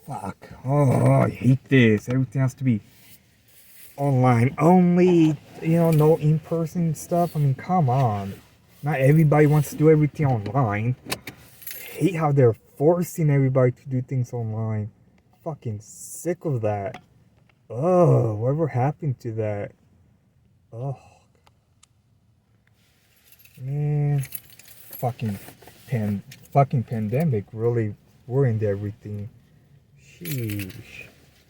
Fuck. Oh, I hate this. Everything has to be online only. No in-person stuff. I mean, come on. Not everybody wants to do everything online. I hate how they're forcing everybody to do things online. Fucking sick of that. Oh, whatever happened to that? Oh, man. Fucking fucking pandemic really ruined everything. Sheesh.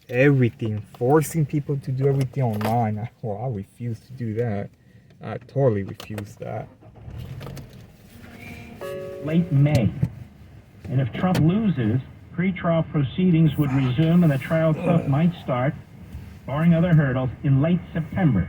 Everything. Forcing people to do everything online. I refuse to do that. I totally refuse that. Late May. And if Trump loses, pre-trial proceedings would resume and the trial itself might start, barring other hurdles, in late September.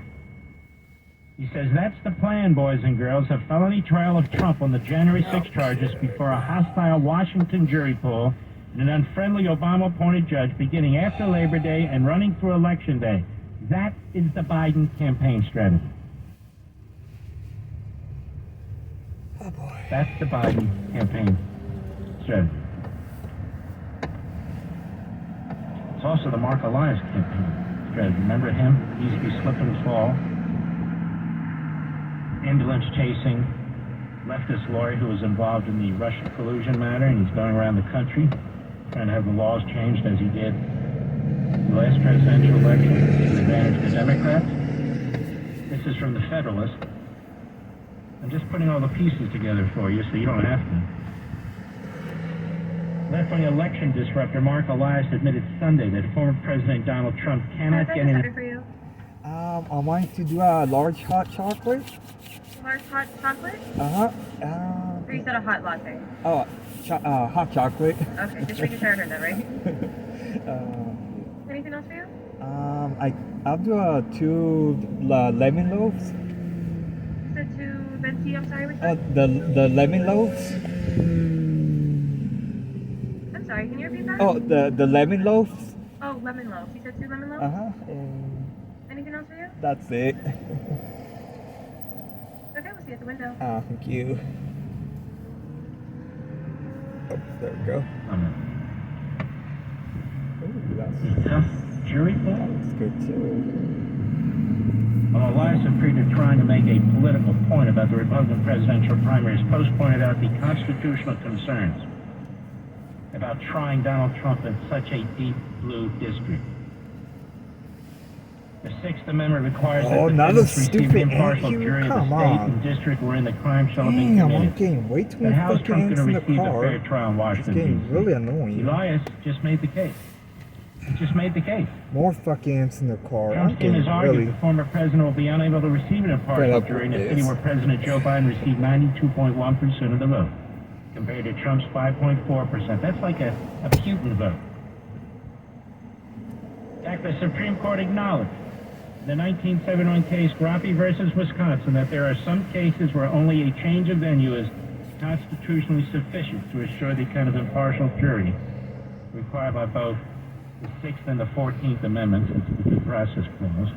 He says that's the plan, boys and girls, a felony trial of Trump on the January 6 charges before a hostile Washington jury pool and an unfriendly Obama-appointed judge beginning after Labor Day and running through Election Day. That is the Biden campaign strategy. Oh boy. That's the Biden campaign strategy. It's also the Mark Elias campaign strategy. Remember him? He used to be slip and fall. Ambulance chasing leftist lawyer who was involved in the Russia collusion matter, and he's going around the country trying to have the laws changed as he did the last presidential election to advantage the Democrats. This is from the Federalist. I'm just putting all the pieces together for you so you don't have to. Left-wing election disruptor Mark Elias admitted Sunday that former President Donald Trump cannot get in. I wanted to do a large hot chocolate. Large hot chocolate? Uh-huh. Or you said a hot latte? Oh, hot chocolate. Okay, just making sure I heard that right. Anything else for you? I'll do 2 lemon loaves. You said 2 venti, I'm sorry, which one? The lemon loaves. I'm sorry, can you repeat that? Oh, the lemon loaves. Oh, lemon loaves. You said 2 lemon loaves? Uh-huh. Anything else for you? That's it. Okay, we'll see you at the window. Thank you. Oh, there we go. Ooh, that's Jury pool? That's good too. Well, Elias appeared to trying to make a political point about the Republican presidential primaries. Post pointed out the constitutional concerns about trying Donald Trump in such a deep blue district. The Sixth Amendment requires that defendants receive an impartial jury of the state and district wherein the crime shall have been committed. I'm getting way too But many how is fucking Trump ants going in to the receive a car. fair trial in It's Washington, getting D.C.? really annoying. Elias just made the case. He just made the case. More fucking ants in the car. I'm Trump's team has getting argued really... the former president will be unable to receive an impartial jury in a city where President Joe Biden received 92.1% of the vote, compared to Trump's 5.4%. That's like a Putin vote. In fact, the Supreme Court acknowledged in the 1971 case Grappi versus Wisconsin that there are some cases where only a change of venue is constitutionally sufficient to assure the kind of impartial jury required by both the 6th and the 14th Amendments, it's the Due Process Clause.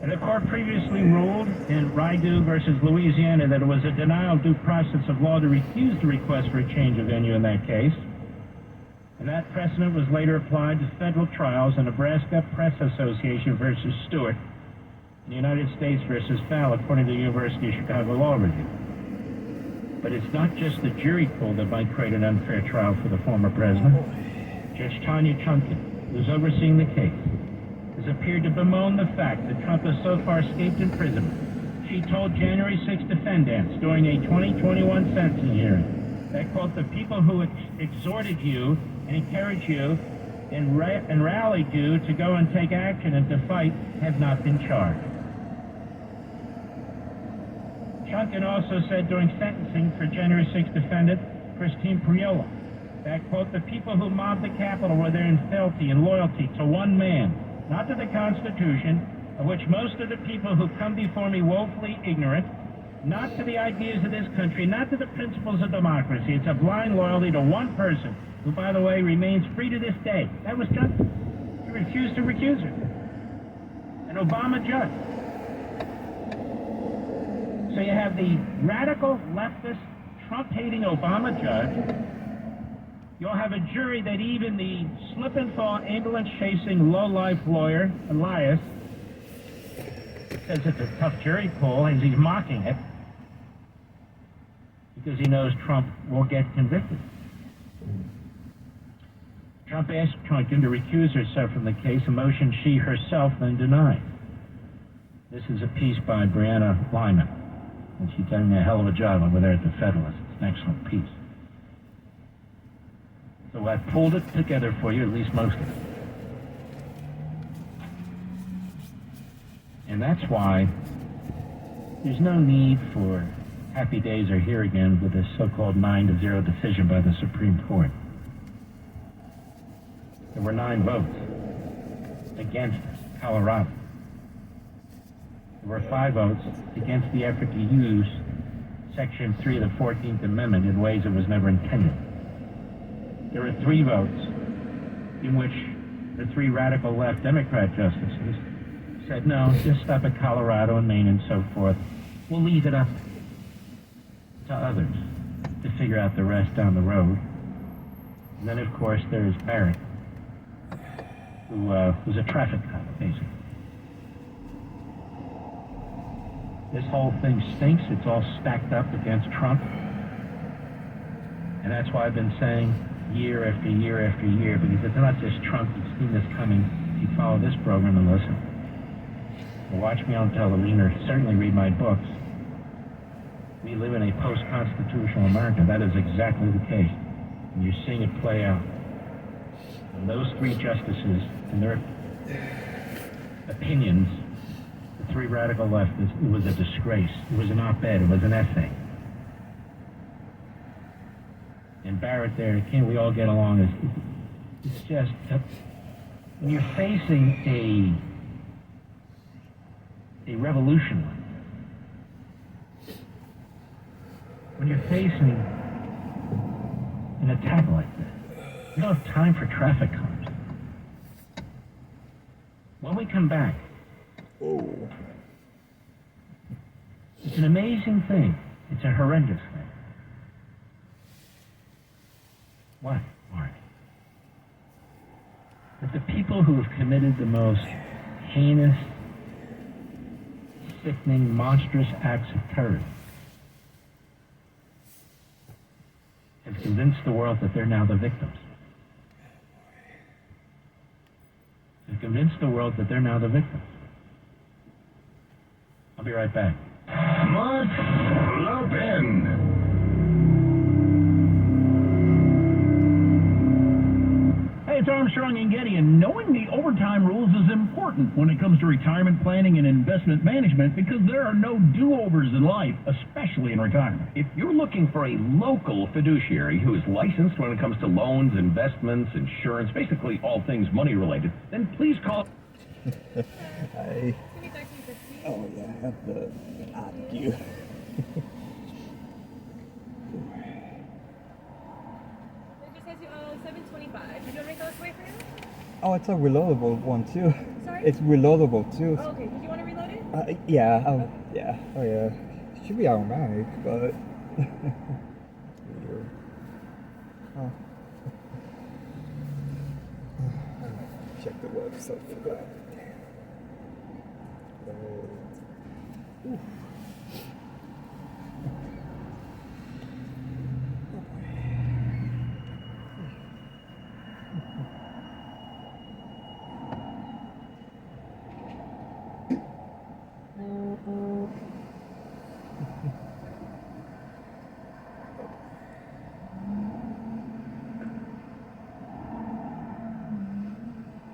And the court previously ruled in Raidu versus Louisiana that it was a denial of due process of law to refuse the request for a change of venue in that case. And that precedent was later applied to federal trials in Nebraska Press Association versus Stewart and the United States versus Fowle, according to the University of Chicago Law Review. But it's not just the jury pool that might create an unfair trial for the former president. Judge Tanya Chunkin, who's overseeing the case, has appeared to bemoan the fact that Trump has so far escaped imprisonment. She told January 6 defendants during a 2021 sentencing hearing that, quote, the people who exhorted you and encouraged you and rallied you to go and take action and to fight have not been charged. Chunkin also said during sentencing for January 6 defendant Christine Priola that, quote, the people who mobbed the Capitol were there in fealty and loyalty to one man, not to the Constitution, of which most of the people who come before me woefully ignorant, not to the ideas of this country, not to the principles of democracy. It's a blind loyalty to one person, who, by the way, remains free to this day. That was Chunkin. He refused to recuse her. An Obama judge. So you have the radical leftist, Trump-hating Obama judge You'll have a jury that even the slip-and-fall ambulance-chasing low-life lawyer, Elias, says it's a tough jury pool as he's mocking it because he knows Trump will get convicted. Trump asked Clinton to recuse herself from the case, a motion she herself then denied. This is a piece by Brianna Lyman, and she's done a hell of a job over there at the Federalist. It's an excellent piece. So I pulled it together for you, at least most of it. And that's why there's no need for happy days are here again with this so-called 9-0 decision by the Supreme Court. There were 9 votes against Colorado. There were 5 votes against the effort to use Section 3 of the 14th Amendment in ways it was never intended. There were 3 votes in which the 3 radical left Democrat justices said, no, just stop at Colorado and Maine and so forth. We'll leave it up to others to figure out the rest down the road. And then, of course, there's Barrett, who was a traffic cop, basically. This whole thing stinks. It's all stacked up against Trump. And that's why I've been saying year after year after year, because it's not just Trump. You've seen this coming. If you follow this program and listen, or watch me on television, or certainly read my books, we live in a post-constitutional America. That is exactly the case. And you're seeing it play out. And those 3 justices and their opinions, the 3 radical leftists, it was a disgrace. It was an op-ed. It was an essay. And Barrett there, can't we all get along? It's just, when you're facing a revolution like this, when you're facing an attack like this, you don't have time for traffic cops. When we come back, it's an amazing thing. It's a horrendous thing. What, Marty? That the people who have committed the most heinous, sickening, monstrous acts of terrorism have convinced the world that they're now the victims. Have convinced the world that they're now the victims. I'll be right back. Mark Lopin. Hey, it's Armstrong and Getty, and knowing the overtime rules is important when it comes to retirement planning and investment management because there are no do-overs in life, especially in retirement. If you're looking for a local fiduciary who is licensed when it comes to loans, investments, insurance, basically all things money-related, then please call... I... Oh, yeah, I have the IQ. Oh, it's a reloadable one too. Sorry? It's reloadable too. Oh, okay. Did you want to reload it? Yeah. Yeah. Oh, yeah. It should be automatic, but weird. Oh. Check the website for that. Ooh.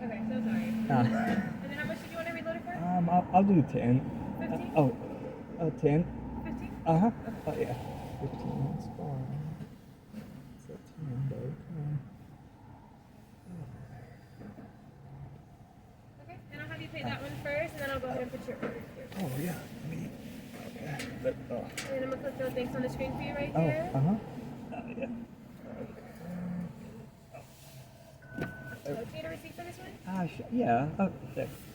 Okay, so sorry. And then how much did you want to reload it for? I'll do 10. 15? 10. 15? Uh-huh. Oh, yeah. 15. That's fine. It's a 10, but Okay, and I'll have you pay that one first, and then I'll go ahead and put your order here. oh, yeah. Okay. And then I'm going to put those links on the screen for you right Oh, here. uh-huh. Yeah. Do you need a receipt for this one? Yeah.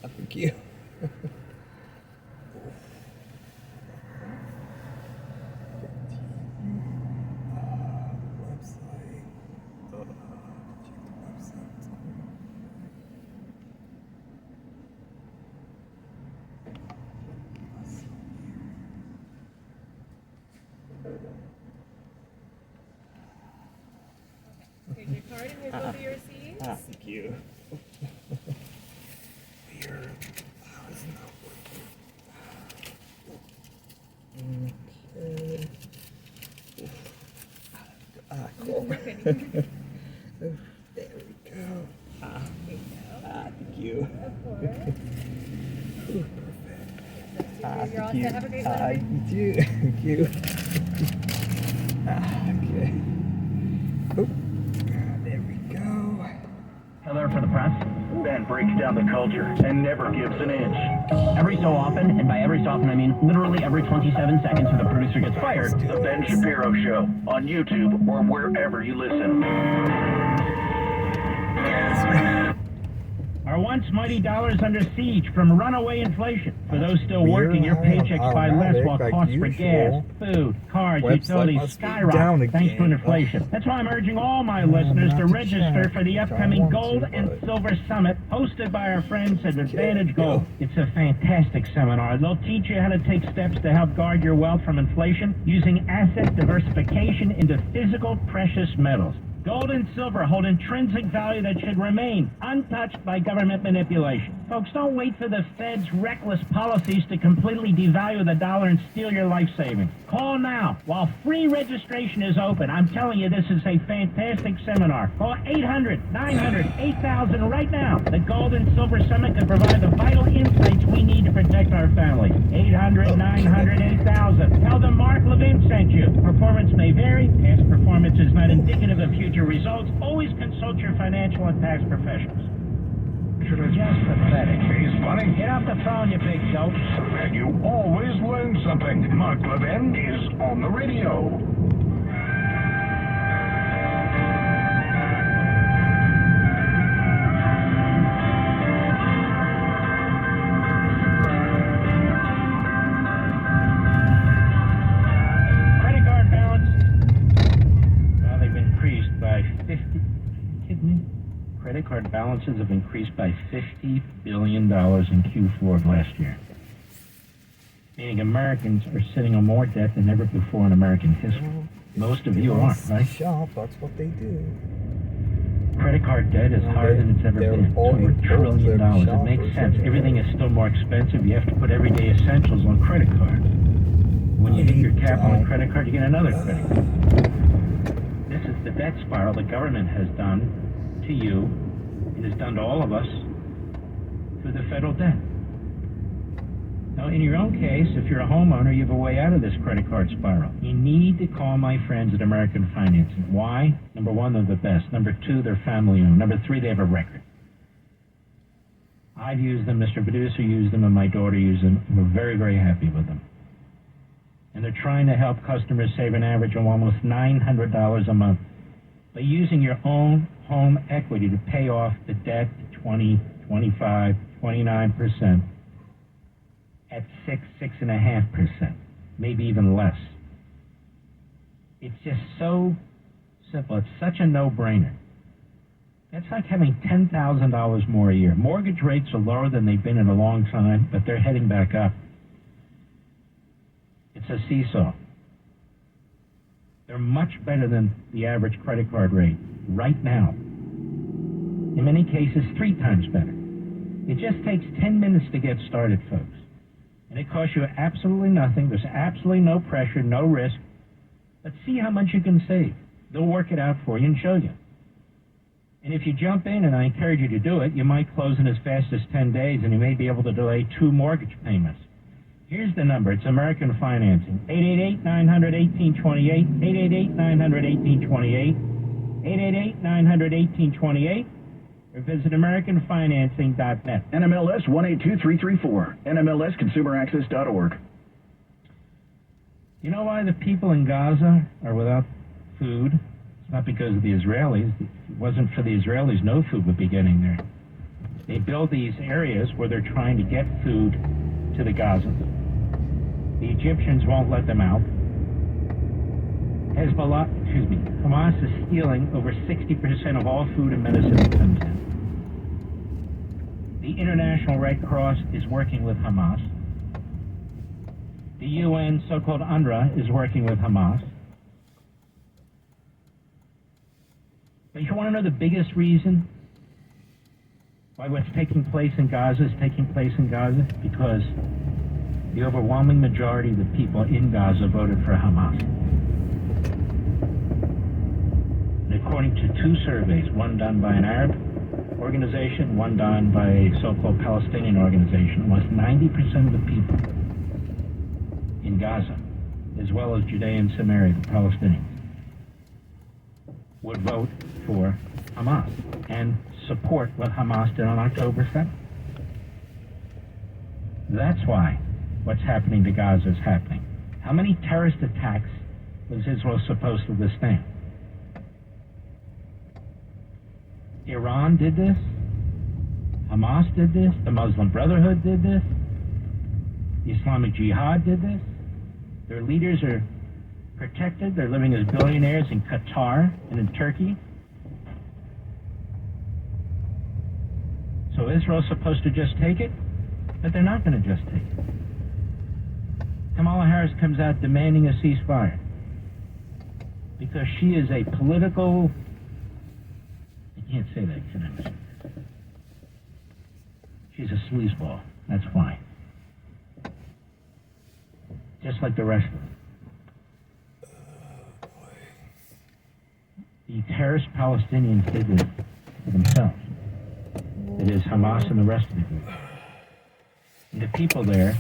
Thank you. Website. Here's your card and here's both of your receipts. Thank you. Weird. How is it not working? Okay. Cool. There we go. Thank you. Of course. Ooh, perfect. You're all Thank you. set. Have a great Saturday. You too. Thank you. Okay. Oh, there we go. Hello for the press. Ben breaks down the culture and never gives an inch. Every so often, and by every so often I mean literally every 27 seconds when the producer gets fired, The Ben Shapiro Show on YouTube or wherever you listen. Our once mighty dollar is under siege from runaway inflation. For those still working, your paychecks buy less while costs for gas, food, cars, utilities skyrocket thanks to inflation. That's why I'm urging all my listeners to register for the upcoming Gold and Silver Summit hosted by our friends at Advantage Gold. It's a fantastic seminar. They'll teach you how to take steps to help guard your wealth from inflation using asset diversification into physical precious metals. Gold and silver hold intrinsic value that should remain untouched by government manipulation. Folks, don't wait for the Fed's reckless policies to completely devalue the dollar and steal your life savings. Call now while free registration is open. I'm telling you, this is a fantastic seminar. Call 800-900-8000 right now. The Gold and Silver Summit can provide the vital insights we need to protect our families. 800-900-8000. Tell them Mark Levin sent you. Performance may vary. Past performance is not indicative of future results. Always consult your financial and tax professionals. Just pathetic. He's funny. Get off the phone, you big dope. And you always learn something. Mark Levin is on the radio. Credit card balance. Well, they've increased by 50. Kidding me? Credit card balances have increased by $50 billion in Q4 of last year. Meaning Americans are sitting on more debt than ever before in American history. Most of you aren't, right? Shop, that's what they do. Credit card debt is higher than it's ever been. It's over $1 trillion. It makes sense. Everything is still more expensive. You have to put everyday essentials on credit card. When you hit your cap on a credit card, you get another credit card. This is the debt spiral the government has done to you. It has done to all of us through the federal debt. Now, in your own case, if you're a homeowner, you have a way out of this credit card spiral. You need to call my friends at American Financing. Why? Number one, they're the best. Number two, they're family-owned. Number three, they have a record. I've used them, Mr. Producer used them, and my daughter used them. We're very, very happy with them. And they're trying to help customers save an average of almost $900 a month by using your own home equity to pay off the debt to 20, 25, 29%. At 6.5%, maybe even less. It's just so simple. It's such a no-brainer. It's like having $10,000 more a year. Mortgage rates are lower than they've been in a long time, but they're heading back up. It's a seesaw. They're much better than the average credit card rate right now. In many cases, 3 times better. It just takes 10 minutes to get started, folks. And it costs you absolutely nothing. There's absolutely no pressure, no risk. Let's see how much you can save. They'll work it out for you and show you. And if you jump in, and I encourage you to do it, you might close in as fast as 10 days, and you may be able to delay 2 mortgage payments. Here's the number. It's American Financing. 888-900-1828, 888-900-1828, 888-900-1828. Or visit AmericanFinancing.net. NMLS 182334. NMLSConsumerAccess.org. You know why the people in Gaza are without food? It's not because of the Israelis. If it wasn't for the Israelis, no food would be getting there. They build these areas where they're trying to get food to the Gazans. The Egyptians won't let them out. Hamas is stealing over 60% of all food and medicine that comes in. The International Red Cross is working with Hamas. The UN, so-called UNRWA, is working with Hamas. But you want to know the biggest reason why what's taking place in Gaza is taking place in Gaza? Because the overwhelming majority of the people in Gaza voted for Hamas. And according to two surveys, one done by an Arab organization, one done by a so-called Palestinian organization, almost 90% of the people in Gaza, as well as Judea and Samaria, the Palestinians, would vote for Hamas and support what Hamas did on October 7th. That's why what's happening to Gaza is happening. How many terrorist attacks was Israel supposed to withstand? Iran did this. Hamas did this. The Muslim Brotherhood did this. The Islamic Jihad did this. Their leaders are protected. They're living as billionaires in Qatar and in Turkey. So Israel's supposed to just take it, but they're not going to just take it. Kamala Harris comes out demanding a ceasefire because she is a political... I can't say that, can I? She's a sleazeball. That's why. Just like the rest of them. The terrorist Palestinians did this to themselves. It is Hamas and the rest of the group. And the people there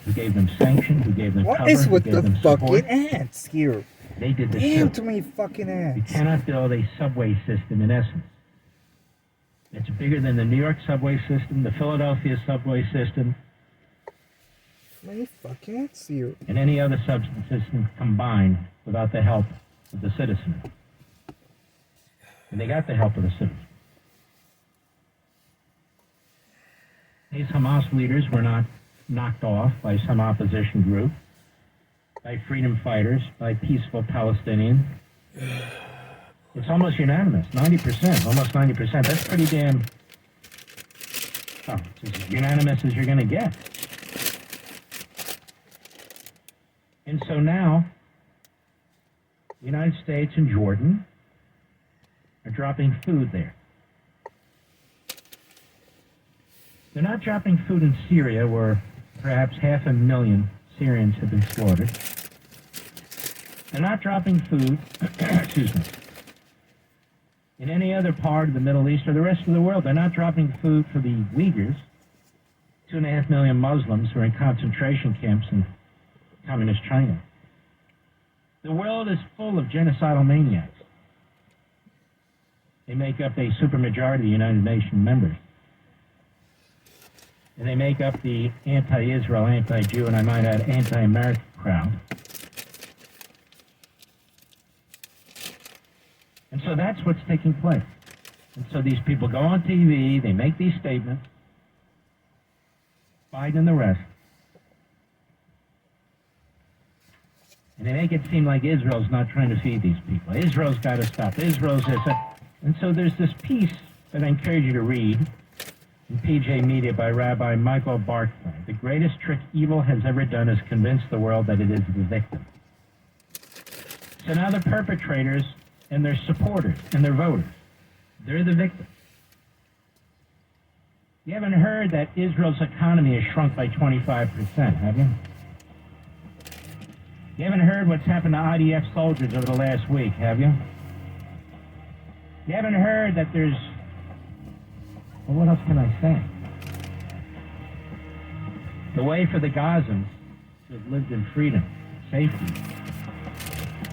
who gave them sanctions, who gave them cover, What is who with gave the them fucking support, ants here? they did this Damn, too. too many fucking You ants. cannot build a subway system in essence. It's bigger than the New York subway system, the Philadelphia subway system, Too many fucking ants here. and any other substance system combined without the help of the citizens. And they got the help of the citizens. These Hamas leaders were not knocked off by some opposition group, by freedom fighters, by peaceful Palestinians. It's almost unanimous, 90%, almost 90%. That's pretty damn, it's as unanimous as you're going to get. And so now, the United States and Jordan are dropping food there. They're not dropping food in Syria, where perhaps 500,000 Syrians have been slaughtered. They're not dropping food, excuse me, in any other part of the Middle East or the rest of the world. They're not dropping food for the Uyghurs, 2.5 million Muslims who are in concentration camps in communist China. The world is full of genocidal maniacs. They make up a supermajority of the United Nations members. And they make up the anti-Israel, anti-Jew, and I might add anti-American crowd. And so that's what's taking place. And so these people go on TV, they make these statements, Biden and the rest, and they make it seem like Israel's not trying to feed these people. Israel's got to stop. Israel's this. And so there's this piece that I encourage you to read in PJ Media by Rabbi Michael Barclay. The greatest trick evil has ever done is convince the world that it is the victim. So now the perpetrators and their supporters and their voters, they're the victims. You haven't heard that Israel's economy has shrunk by 25%, have you? You haven't heard what's happened to IDF soldiers over the last week, have you? You haven't heard that there's... Well, what else can I say? The way for the Gazans to have lived in freedom, safety,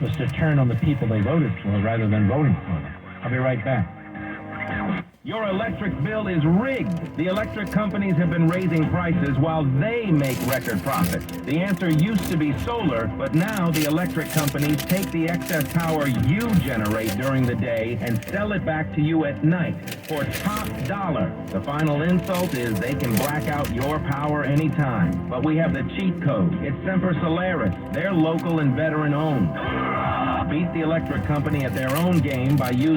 was to turn on the people they voted for rather than voting for them. I'll be right back. Your electric bill is rigged. The electric companies have been raising prices while they make record profits. The answer used to be solar, but now the electric companies take the excess power you generate during the day and sell it back to you at night for top dollar. The final insult is they can black out your power anytime. But we have the cheat code. It's Semper Solaris. They're local and veteran owned. Beat the electric company at their own game by using